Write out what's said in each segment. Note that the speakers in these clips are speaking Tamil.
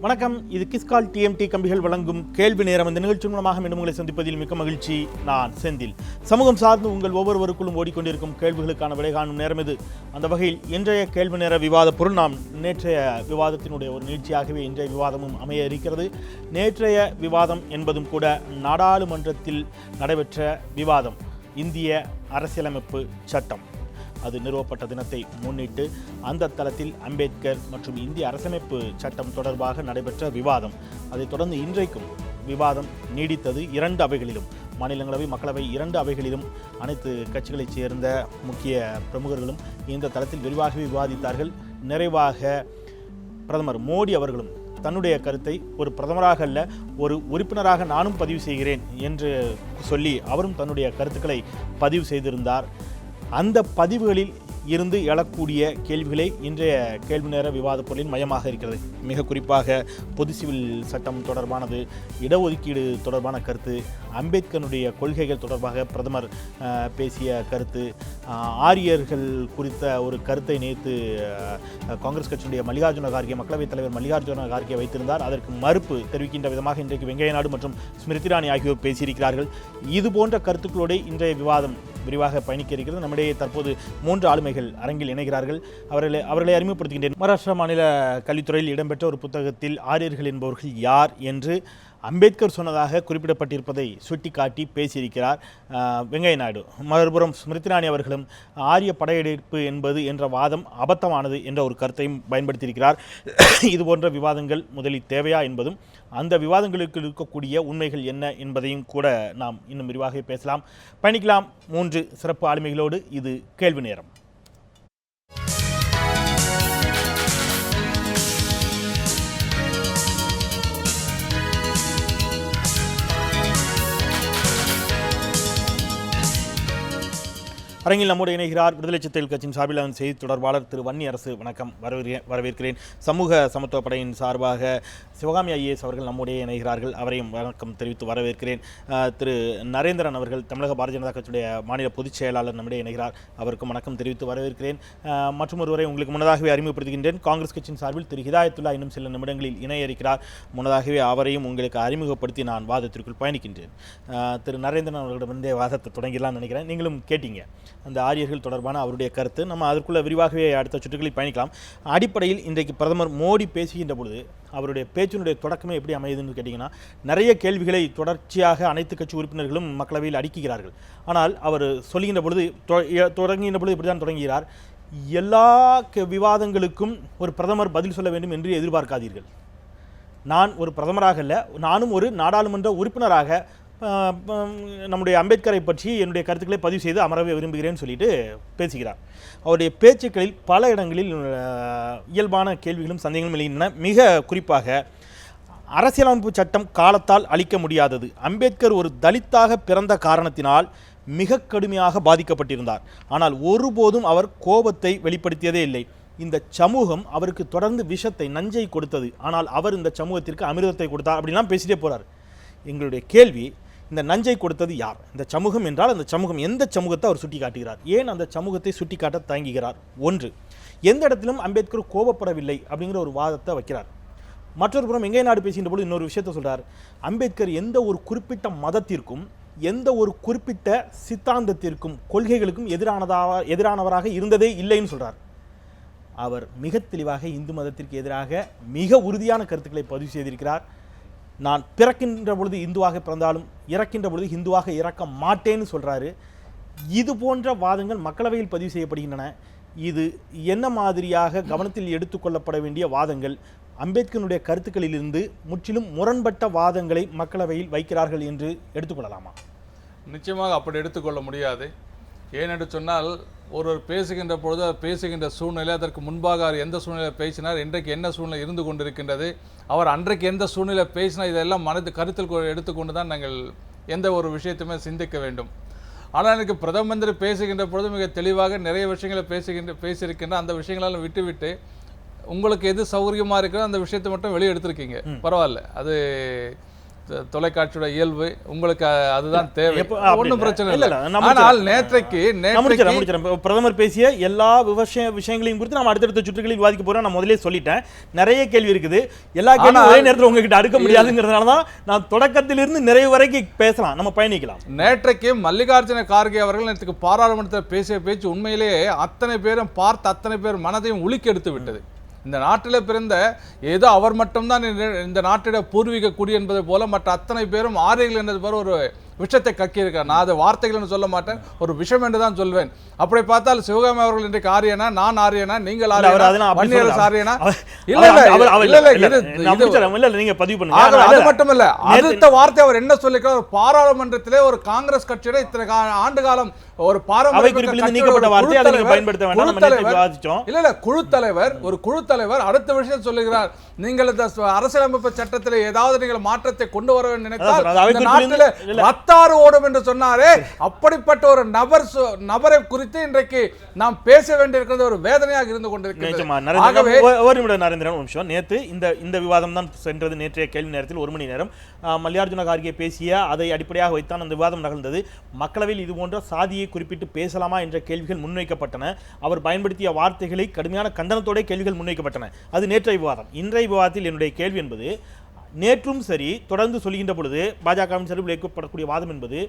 வணக்கம். இது கிஸ்கால் டிஎம்டி கம்பிகள் வழங்கும் கேள்வி நேரம். இந்த நிகழ்ச்சி மூலமாக மீண்டும் உங்களை சந்திப்பதில் மிக்க மகிழ்ச்சி. நான் செந்தில். சமூகம் சார்ந்து உங்கள் ஒவ்வொருவருக்குள்ளும் ஓடிக்கொண்டிருக்கும் கேள்விகளுக்கான விடை காணும் நேரம் இது. அந்த வகையில் இன்றைய கேள்வி நேர விவாத பொருள் நாம் நேற்றைய விவாதத்தினுடைய ஒரு நீட்சியாகவே இன்றைய விவாதமும் அமைய இருக்கிறது. நேற்றைய விவாதம் என்பதும் கூட நாடாளுமன்றத்தில் நடைபெற்ற விவாதம். இந்திய அரசியலமைப்பு சட்டம் அது நிறுவப்பட்ட தினத்தை முன்னிட்டு அந்த தளத்தில் அம்பேத்கர் மற்றும் இந்திய அரசமைப்பு சட்டம் தொடர்பாக நடைபெற்ற விவாதம். அதைத் தொடர்ந்து இன்றைக்கும் விவாதம் நீடித்தது. இரண்டு அவைகளிலும், மாநிலங்களவை மக்களவை இரண்டு அவைகளிலும் அனைத்து கட்சிகளைச் சேர்ந்த முக்கிய பிரமுகர்களும் இந்த தளத்தில் விரிவாகவே விவாதித்தார்கள். நிறைவாக பிரதமர் மோடி அவர்களும் தன்னுடைய கருத்தை ஒரு பிரதமராக அல்ல, ஒரு உறுப்பினராக நானும் பதிவு செய்கிறேன் என்று சொல்லி அவரும் தன்னுடைய கருத்துக்களை பதிவு செய்திருந்தார். அந்த பதிவுகளில் இருந்து எழக்கூடிய கேள்விகளே இன்றைய கேள்வி நேர விவாத பொருளின் மையமாக இருக்கிறது. மிக குறிப்பாக பொது சிவில் சட்டம் தொடர்பானது, இடஒதுக்கீடு தொடர்பான கருத்து, அம்பேத்கருடைய கொள்கைகள் தொடர்பாக பிரதமர் பேசிய கருத்து, ஆரியர்கள் குறித்த ஒரு கருத்தை நேற்று காங்கிரஸ் கட்சியினுடைய மல்லிகார்ஜுன கார்கே, மக்களவைத் தலைவர் மல்லிகார்ஜுன கார்கே வைத்திருந்தார். அதற்கு மறுப்பு தெரிவிக்கின்ற விதமாக இன்றைக்கு வெங்கையா நாயுடு மற்றும் ஸ்மிருதி இரானி ஆகியோர் பேசியிருக்கிறார்கள். இது போன்ற கருத்துக்களோடு இன்றைய விவாதம் விரிவாக பயணிக்க இருக்கிறது. நம்முடைய தற்போது 3 ஆளுமைகள் அரங்கில் இணைகிறார்கள். அவர்களை அறிமுகப்படுத்துகின்றேன். மகாராஷ்டிரா மாநில கல்வித்துறையில் இடம்பெற்ற ஒரு புத்தகத்தில் ஆரியர்கள் என்பவர்கள் யார் என்று அம்பேத்கர் சொன்னதாக குறிப்பிடப்பட்டிருப்பதை சுட்டிக்காட்டி பேசியிருக்கிறார் வெங்கையா நாயுடு. மறுபுறம் ஸ்மிருதி இரானி அவர்களும் ஆரிய படையெடுப்பு என்பது என்ற வாதம் அபத்தமானது என்ற ஒரு கருத்தையும் பயன்படுத்தியிருக்கிறார். இதுபோன்ற விவாதங்கள் முதலில் தேவையா என்பதும், அந்த விவாதங்களுக்கு இருக்கக்கூடிய உண்மைகள் என்ன என்பதையும் கூட நாம் இன்னும் விரிவாக பேசலாம். பயணிக்கலாம் 3 சிறப்பு ஆளுமைகளோடு. இது கேள்வி நேரம். அரங்கில் நம்மோடு இணைகிறார் விடுதலை சிறுத்தைகள் கட்சியின் சார்பில் செய்தி தொடர்பாளர் திரு வன்னி அரசு. வணக்கம், வரவேற்கிறேன். சமூக சமத்துவ படையின் சார்பாக சிவகாமி ஐஏஎஸ் அவர்கள் நம்முடைய இணைகிறார்கள். அவரையும் வணக்கம் தெரிவித்து வரவேற்கிறேன். திரு நரேந்திரன் அவர்கள் தமிழக பாரதிய ஜனதா கட்சியுடைய மாநில பொதுச் செயலாளர் நம்முடைய இணைகிறார். அவருக்கும் வணக்கம் தெரிவித்து வரவேற்கிறேன். மற்றும் ஒருவரை உங்களுக்கு முன்னதாகவே அறிமுகப்படுத்துகின்றேன். காங்கிரஸ் கட்சியின் சார்பில் திரு ஹிதாயத்துல்லா இன்னும் சில நிமிடங்களில் இணைய இருக்கிறார். முன்னதாகவே அவரையும் உங்களுக்கு அறிமுகப்படுத்தி நான் வாதத்திற்குள் பயணிக்கின்றேன். திரு நரேந்திரன் அவர்களிடமிருந்தே வாதத்தை தொடங்கிடலாம்னு நினைக்கிறேன். நீங்களும் கேட்டீங்க அந்த ஆரியர்கள் தொடர்பான அவருடைய கருத்து. நம்ம அதற்குள்ள விரிவாகவே அடுத்த சுற்றுகளில் பயணிக்கலாம். அடிப்படையில் இன்றைக்கு பிரதமர் மோடி பேசுகின்ற பொழுது அவருடைய பேச்சினுடைய தொடக்கமே எப்படி அமையுதுன்னு கேட்டிங்கன்னா, நிறைய கேள்விகளை தொடர்ச்சியாக அனைத்து கட்சி உறுப்பினர்களும் மக்களவையில் அடுக்குகிறார்கள். ஆனால் அவர் சொல்லுகின்ற பொழுது தொடங்குகின்ற பொழுது இப்படி தான் தொடங்குகிறார். எல்லா விவாதங்களுக்கும் ஒரு பிரதமர் பதில் சொல்ல வேண்டும் என்று எதிர்பார்க்காதீர்கள். நான் ஒரு பிரதமராக அல்ல, நானும் ஒரு நாடாளுமன்ற உறுப்பினராக நம்முடைய அம்பேத்கரை பற்றி என்னுடைய கருத்துக்களை பதிவு செய்து அமரவே விரும்புகிறேன்னு சொல்லிட்டு பேசுகிறார். அவருடைய பேச்சுக்களில் பல இடங்களில் இயல்பான கேள்விகளும் சந்தேகங்களும் எழுகின்றன. மிக குறிப்பாக அரசியலமைப்பு சட்டம் காலத்தால் அளிக்க முடியாதது. அம்பேத்கர் ஒரு தலித்தாக பிறந்த காரணத்தினால் மிக கடுமையாக பாதிக்கப்பட்டிருந்தார். ஆனால் ஒருபோதும் அவர் கோபத்தை வெளிப்படுத்தியதே இல்லை. இந்த சமூகம் அவருக்கு தொடர்ந்து விஷத்தை, நஞ்சை கொடுத்தது. ஆனால் அவர் இந்த சமூகத்திற்கு அமிர்தத்தை கொடுத்தார் அப்படின்லாம் பேசிட்டே போகிறார். எங்களுடைய கேள்வி, இந்த நஞ்சை கொடுத்தது யார்? இந்த சமூகம் என்றால் அந்த சமூகம் எந்த சமூகத்தை அவர் சுட்டி காட்டுகிறார்? ஏன் அந்த சமூகத்தை சுட்டி காட்ட தயங்குகிறார்? ஒன்று, எந்த இடத்திலும் அம்பேத்கர் கோபப்படவில்லை அப்படிங்கிற ஒரு வாதத்தை வைக்கிறார். மற்றொரு புறம் வெங்கையா நாயுடு பேசுகின்ற பொழுது இன்னொரு விஷயத்தை சொல்கிறார். அம்பேத்கர் எந்த ஒரு குறிப்பிட்ட மதத்திற்கும், எந்த ஒரு குறிப்பிட்ட சித்தாந்தத்திற்கும், கொள்கைகளுக்கும் எதிரானவராக இருந்ததே இல்லைன்னு சொல்கிறார். அவர் மிக தெளிவாக இந்து மதத்திற்கு எதிராக மிக உறுதியான கருத்துக்களை பதிவு செய்திருக்கிறார். நான் பிறக்கின்ற பொழுது இந்துவாக பிறந்தாலும் இறக்கின்ற பொழுது இந்துவாக இறக்க மாட்டேன்னு சொல்கிறாரு. இது போன்ற வாதங்கள் மக்களவையில் பதிவு செய்யப்படுகின்றன. இது என்ன மாதிரியாக கவனத்தில் எடுத்துக்கொள்ளப்பட வேண்டிய வாதங்கள்? அம்பேத்கருடைய கருத்துக்களிலிருந்து முற்றிலும் முரண்பட்ட வாதங்களை மக்களவையில் வைக்கிறார்கள் என்று எடுத்துக்கொள்ளலாமா? நிச்சயமாக அப்படி எடுத்துக்கொள்ள முடியாது. ஏனென்று சொன்னால், ஒருவர் பேசுகின்ற பொழுது அவர் பேசுகின்ற சூழ்நிலை, அதற்கு முன்பாக அவர் எந்த சூழ்நிலை பேசினார், இன்றைக்கு என்ன சூழ்நிலை இருந்து கொண்டிருக்கின்றது, அவர் அன்றைக்கு எந்த சூழ்நிலை பேசினார், இதெல்லாம் கருத்தில் எடுத்துக்கொண்டு தான் நாங்கள் எந்த ஒரு விஷயத்தையுமே சிந்திக்க வேண்டும். ஆனால் எனக்கு பிரதம மந்திரி பேசுகின்ற பொழுது மிக தெளிவாக நிறைய விஷயங்களை பேசியிருக்கின்ற அந்த விஷயங்களெல்லாம் விட்டுவிட்டு உங்களுக்கு எது சௌகரியமாக இருக்கிறதோ அந்த விஷயத்தை மட்டும் வெளியே எடுத்திருக்கீங்க. பரவாயில்ல, அது தொலைக்காட்சியோட இயல்பு, உங்களுக்கு அதுதான் தேவை, ஒன்றும் பிரச்சனை இல்ல, இல்லை. நான் ஆனால் நேற்றைக்கு பிரதமர் பேசிய எல்லா விஷயங்களையும் குறித்து நம்ம அடுத்தடுத்த சுற்றுகளில் விவாதிக்க போறோம். நான் முதலே சொல்லிட்டேன், நிறைய கேள்வி இருக்குது. எல்லா கேள்வியும் ஒரே நேரத்தில் உங்ககிட்ட அடுக்க முடியாதுங்கிறதுனால தான் நான் தொடக்கத்திலிருந்து நிறைவு வரைக்கும் பேசலாம், நம்ம பயணிக்கலாம். நேற்றைக்கு மல்லிகார்ஜுன கார்கே அவர்கள் நேற்றுக்கு பாராளுமன்றத்தில் பேசிய பேச்சு உண்மையிலேயே அத்தனை பேரும் பார்த்து அத்தனை பேர் மனதையும் உலுக்கி எடுத்து விட்டது. இந்த நாட்டில் பிறந்த ஏதோ அவர் மட்டும்தான் இந்த நாட்டிட பூர்வீக குடி என்பதை போல மற்ற அத்தனை பேரும் ஆரியர்கள் என்பது போல ஒரு விஷத்தை கக்கியிருக்கார். நான் அதை வார்த்தைகள் சொல்ல மாட்டேன், ஒரு விஷம் என்று தான் சொல்வேன். அப்படி பார்த்தால் சிவகாமி அவர்கள் இன்றைக்கு ஆரியனா, நான் ஆரியனா, நீங்கள் ஆரியனா, வன்னியரசு ஆரியனா? நீங்க பதிவு பண்ணுங்க. அது மட்டுமல்ல, அடுத்த வார்த்தை அவர் என்ன சொல்லிக்கிறார், பாராளுமன்றத்திலே ஒரு காங்கிரஸ் கட்சியோட இத்தனை ஆண்டு காலம் ஒரு குழு தலைவர் அடுத்த விஷயம் சொல்லுகிறார், நீங்கள் இந்த அரசியலமைப்பு சட்டத்தில் ஏதாவது நீங்கள் மாற்றத்தை கொண்டு வர நினைத்தால் ரத்தாறு ஓடும் என்று சொன்னாரே. அப்படிப்பட்ட ஒரு நபரை குறித்து இன்றைக்கு நாம் பேச வேண்டியிருக்கிறது ஒரு வேதனையாக இருந்து கொண்டிருக்கிறது. நேற்று இந்த விவாதம் தான் சென்றது. நேற்றைய கேள்வி நேரத்தில் 1 மணி நேரம் மல்லிகார்ஜுன கார்கே பேசிய அதை அடிப்படையாக வைத்தான் அந்த விவாதம் நிகழ்ந்தது. மக்களவையில் இது போன்ற சாதியை குறிப்பிட்டு பேசலாமா என்ற கேள்விகள் முன்வைக்கப்பட்டன. அவர் பயன்படுத்திய வார்த்தைகளை கடுமையான கண்டனத்தோட கேள்விகள் முன்வைக்கப்பட்டன. அது நேற்றைய விவாதம். இன்றைய விவாதத்தில் என்னுடைய கேள்வி என்பது, நேற்றும் சரி தொடர்ந்து சொல்கின்ற பொழுது பாஜகவின் சார்பில் வைக்கப்படக்கூடிய வாதம் என்பது,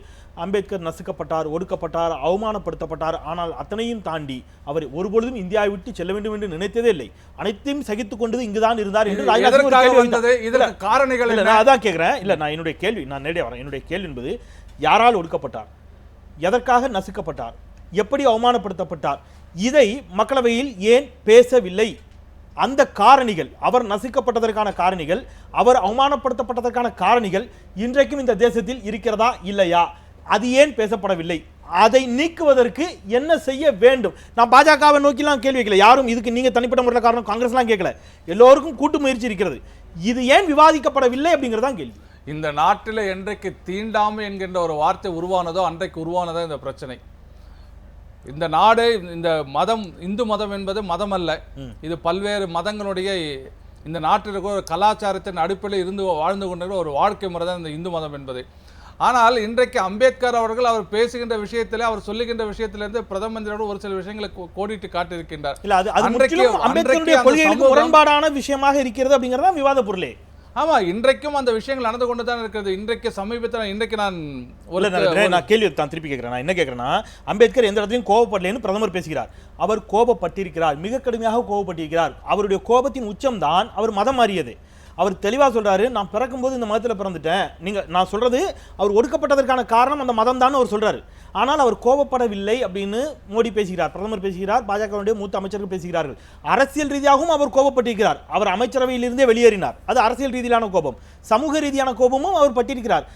அம்பேத்கர் நசுக்கப்பட்டார், ஒடுக்கப்பட்டார், அவமானப்படுத்தப்பட்டார், ஆனால் அத்தனையும் தாண்டி அவர் ஒருபொழுதும் இந்தியாவை விட்டு செல்ல வேண்டும் என்று நினைத்ததே இல்லை, அனைத்தையும் சகித்துக் கொண்டது இங்குதான் இருந்தார் என்று காரணிகள். நான் அதான் கேட்கிறேன். இல்ல, நான் என்னுடைய கேள்வி நான் நேரடியாக வரேன். என்னுடைய கேள்வி என்பது, யாரால் ஒடுக்கப்பட்டார், எதற்காக நசுக்கப்பட்டார், எப்படி அவமானப்படுத்தப்பட்டார், இதை மக்களவையில் ஏன் பேசவில்லை? அந்த காரணிகள், அவர் நசுக்கப்பட்டதற்கான காரணிகள், அவர் அவமானப்படுத்தப்பட்டதற்கான காரணிகள் இன்றைக்கும் இந்த தேசத்தில் இருக்கிறதா இல்லையா? அது ஏன் பேசப்படவில்லை? அதை நீக்குவதற்கு என்ன செய்ய வேண்டும்? நான் பாஜகவை நோக்கிலாம் கேள்வி வைக்கல, யாரும் இதுக்கு நீங்க தனிப்பட்ட முறையில் காரணம் காங்கிரஸ்லாம் கேட்கல, எல்லோருக்கும் கூட்டு முயற்சி இருக்கிறது. இது ஏன் விவாதிக்கப்படவில்லை அப்படிங்கிறதான் கேள்வி. இந்த நாட்டில் என்றைக்கு தீண்டாமை என்கின்ற ஒரு வார்த்தை உருவானதோ அன்றைக்கு உருவானதோ இந்த பிரச்சனை. இந்த நாடு, இந்த மதம், இந்து மதம் என்பது மதம் அல்ல, இது பல்வேறு மதங்களுடைய இந்த நாட்டில் இருக்கிற ஒரு கலாச்சாரத்தின் அடிப்படையில் இருந்து வாழ்ந்து கொண்டிருக்கிற ஒரு வாழ்க்கை முறை தான் இந்த இந்து மதம் என்பது. ஆனால் இன்றைக்கு அம்பேத்கர் அவர்கள் அவர் பேசுகின்ற விஷயத்திலே, அவர் சொல்லுகின்ற விஷயத்திலிருந்து பிரதம மந்திரியோடு ஒரு சில விஷயங்களை கோடிட்டு காட்டியிருக்கின்றார். முரண்பாடான விஷயமாக இருக்கிறது அப்படிங்கிறதா விவாத பொருளே. ஆமா, இன்றைக்கும் அந்த விஷயங்கள் நடந்து கொண்டு தான் இருக்கிறது. இன்றைக்கு சமீபத்தில் இன்றைக்கு நான் கேள்வி தான் திருப்பி கேட்கிறேன். நான் என்ன கேட்கிறேன்னா, அம்பேத்கர் எந்த இடத்துலையும் கோபப்படலைன்னு பிரதமர் பேசுகிறார். அவர் கோபப்பட்டிருக்கிறார், மிக கடுமையாக கோபப்பட்டிருக்கிறார். அவருடைய கோபத்தின் உச்சம் தான் அவர் மதம் மாறியது. அவர் தெளிவாக சொல்றாரு, நான் பிறக்கும்போது இந்த மதத்தில் பிறந்துட்டேன். நான் சொல்றது, அவர் ஒடுக்கப்பட்டதற்கான காரணம் அந்த மதம் தான் அவர் சொல்றாரு. ஆனால் அவர் கோபப்படவில்லை அப்படின்னு மோடி பேசுகிறார், பிரதமர் பேசுகிறார், பாஜகவுடைய மூத்த அமைச்சர்கள் பேசுகிறார்கள். அரசியல் ரீதியாகவும் அவர் கோபப்பட்டிருக்கிறார். அவர் அமைச்சரவையிலிருந்தே வெளியேறினார், அது அரசியல் ரீதியிலான கோபம். சமூக ரீதியான கோபமும் அவர் பட்டிருக்கிறார்.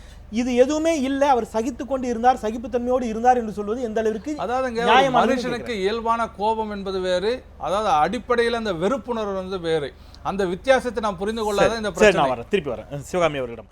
இது எதுவுமே இல்லை, அவர் சகித்துக் கொண்டு இருந்தார், சகிப்புத்தன்மையோடு இருந்தார் என்று சொல்வது எந்த அளவிற்கு? அதாவது மனுஷனுக்கு இயல்பான கோபம் என்பது வேறு, அதாவது அடிப்படையில் அந்த வெறுப்புணர்வு வந்து வேறு. அந்த வித்தியாசத்தை நாம் புரிந்து கொள்ளாத இந்த பிரச்சனை. திருப்பி வரேன் சிவகாமி அவர்களிடம்.